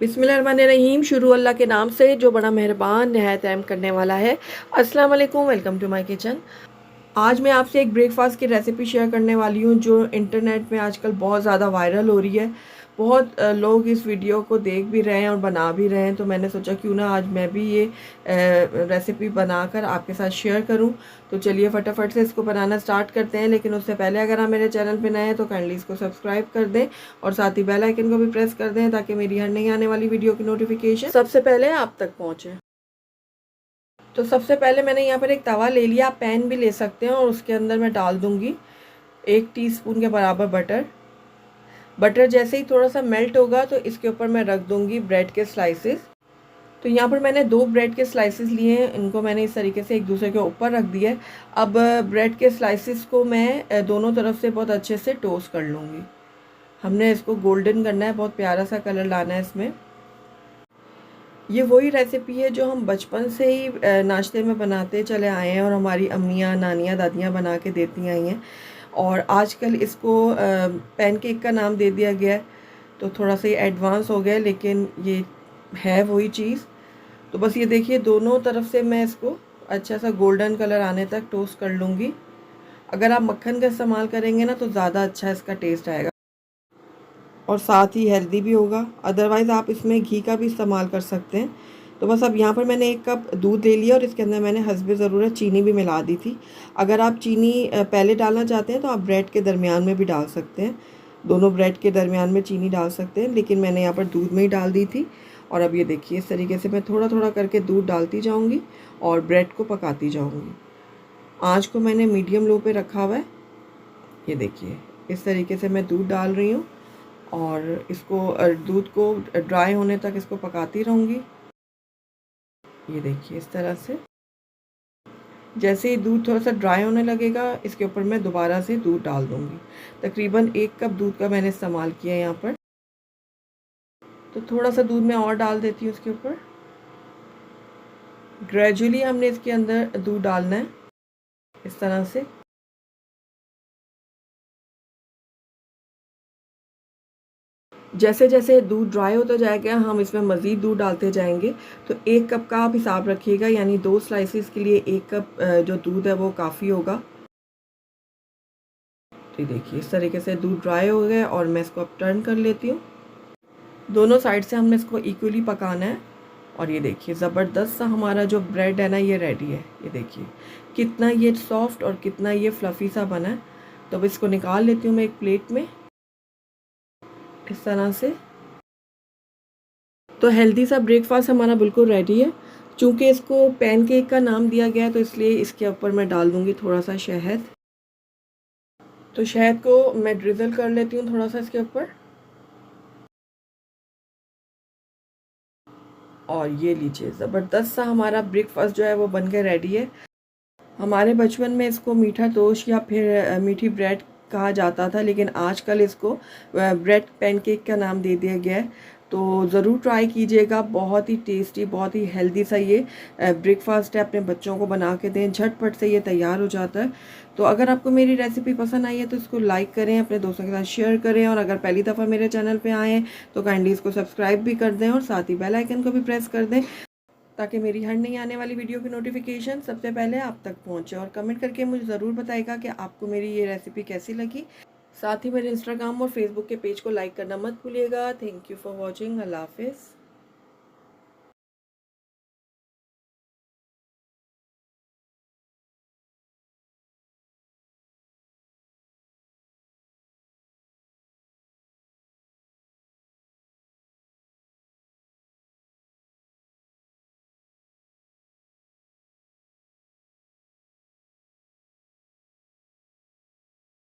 बिस्मिल्लाहिर्रहमानिर्रहीम। शुरू अल्लाह के नाम से जो बड़ा मेहरबान नहायत रहम करने वाला है। अस्सलाम वालेकुम, वेलकम टू माय किचन। आज मैं आपसे एक ब्रेकफास्ट की रेसिपी शेयर करने वाली हूँ जो इंटरनेट में आजकल बहुत ज़्यादा वायरल हो रही है। बहुत लोग इस वीडियो को देख भी रहे हैं और बना भी रहे हैं, तो मैंने सोचा क्यों ना आज मैं भी ये रेसिपी बनाकर आपके साथ शेयर करूं। तो चलिए फटाफट से इसको बनाना स्टार्ट करते हैं। लेकिन उससे पहले अगर आप मेरे चैनल पे नए हैं तो काइंडली इसको सब्सक्राइब कर दें और साथ ही बेल आइकन को भी प्रेस कर दें ताकि मेरी हर नई आने वाली वीडियो की नोटिफिकेशन सबसे पहले आप तक पहुँचे। तो सबसे पहले मैंने यहाँ पर एक तवा ले लिया, आप पैन भी ले सकते हैं, और उसके अंदर मैं डाल दूँगी 1 टीस्पून के बराबर बटर। बटर जैसे ही थोड़ा सा मेल्ट होगा तो इसके ऊपर मैं रख दूँगी ब्रेड के स्लाइसेस। तो यहाँ पर मैंने 2 ब्रेड के स्लाइसेस लिए हैं, इनको मैंने इस तरीके से एक दूसरे के ऊपर रख दिया है। अब ब्रेड के स्लाइसेस को मैं दोनों तरफ से बहुत अच्छे से टोस्ट कर लूँगी। हमने इसको गोल्डन करना है, बहुत प्यारा सा कलर लाना है इसमें। ये वही रेसिपी है जो हम बचपन से ही नाश्ते में बनाते चले आए हैं और हमारी अम्मियाँ, नानियाँ, दादियाँ बना के देती आई हैं। और आजकल इसको पैनकेक का नाम दे दिया गया है, तो थोड़ा सा ये एडवांस हो गया है, लेकिन ये है वही चीज़। तो बस ये देखिए, दोनों तरफ से मैं इसको अच्छा सा गोल्डन कलर आने तक टोस्ट कर लूँगी। अगर आप मक्खन का इस्तेमाल करेंगे ना तो ज़्यादा अच्छा इसका टेस्ट आएगा और साथ ही हेल्दी भी होगा। अदरवाइज़ आप इसमें घी का भी इस्तेमाल कर सकते हैं। तो बस अब यहाँ पर मैंने 1 कप दूध ले लिया और इसके अंदर मैंने हस्बे ज़रूरत चीनी भी मिला दी थी। अगर आप चीनी पहले डालना चाहते हैं तो आप ब्रेड के दरमियान में भी डाल सकते हैं, दोनों ब्रेड के दरमियान में चीनी डाल सकते हैं, लेकिन मैंने यहाँ पर दूध में ही डाल दी थी। और अब ये देखिए, इस तरीके से मैं थोड़ा थोड़ा करके दूध डालती जाऊँगी और ब्रेड को पकाती जाऊँगी। आँच को मैंने मीडियम लो पे रखा हुआ है। ये देखिए, इस तरीके से मैं दूध डाल रही हूँ और इसको दूध को ड्राई होने तक इसको पकाती रहूँगी। ये देखिए, इस तरह से जैसे ही दूध थोड़ा सा ड्राई होने लगेगा इसके ऊपर मैं दोबारा से दूध डाल दूँगी। तकरीबन 1 कप दूध का मैंने इस्तेमाल किया है यहाँ पर। तो थोड़ा सा दूध मैं और डाल देती हूँ इसके ऊपर। ग्रेजुअली हमने इसके अंदर दूध डालना है, इस तरह से। जैसे जैसे दूध ड्राई होता जाएगा हम इसमें मज़ीद दूध डालते जाएंगे। तो 1 कप का आप हिसाब रखिएगा, यानी 2 स्लाइसेस के लिए 1 कप जो दूध है वो काफ़ी होगा। तो देखिए, इस तरीके से दूध ड्राई हो गया और मैं इसको अब टर्न कर लेती हूँ। दोनों साइड से हमने इसको इक्वली पकाना है। और ये देखिए, ज़बरदस्त सा हमारा जो ब्रेड है ना ये रेडी है। ये देखिए कितना ये सॉफ्ट और कितना ये फ्लफ़ी सा बना है। तो अब इसको निकाल लेती हूँ मैं एक प्लेट में, इस तरह से। तो हेल्दी सा ब्रेकफास्ट हमारा बिल्कुल रेडी है। चूँकि इसको पैनकेक का नाम दिया गया है तो इसलिए इसके ऊपर मैं डाल दूँगी थोड़ा सा शहद। तो शहद को मैं ड्रिज़ल कर लेती हूँ थोड़ा सा इसके ऊपर। और ये लीजिए, ज़बरदस्त सा हमारा ब्रेकफास्ट जो है वो बन के रेडी है। हमारे बचपन में इसको मीठा तोश या फिर मीठी ब्रेड कहा जाता था, लेकिन आजकल इसको ब्रेड पैनकेक का नाम दे दिया गया है। तो ज़रूर ट्राई कीजिएगा, बहुत ही टेस्टी, बहुत ही हेल्दी सा ये ब्रेकफास्ट है। अपने बच्चों को बना के दें, झटपट से ये तैयार हो जाता है। तो अगर आपको मेरी रेसिपी पसंद आई है तो इसको लाइक करें, अपने दोस्तों के साथ शेयर करें, और अगर पहली दफ़ा मेरे चैनल पे आए हैं तो काइंडली इसको सब्सक्राइब भी कर दें और साथ ही बेल आइकन को भी प्रेस कर दें ताकि मेरी हर नई आने वाली वीडियो की नोटिफिकेशन सबसे पहले आप तक पहुंचे। और कमेंट करके मुझे ज़रूर बताइएगा कि आपको मेरी ये रेसिपी कैसी लगी। साथ ही मेरे इंस्टाग्राम और फेसबुक के पेज को लाइक करना मत भूलिएगा। Thank you for watching. अल्लाह हाफिज़।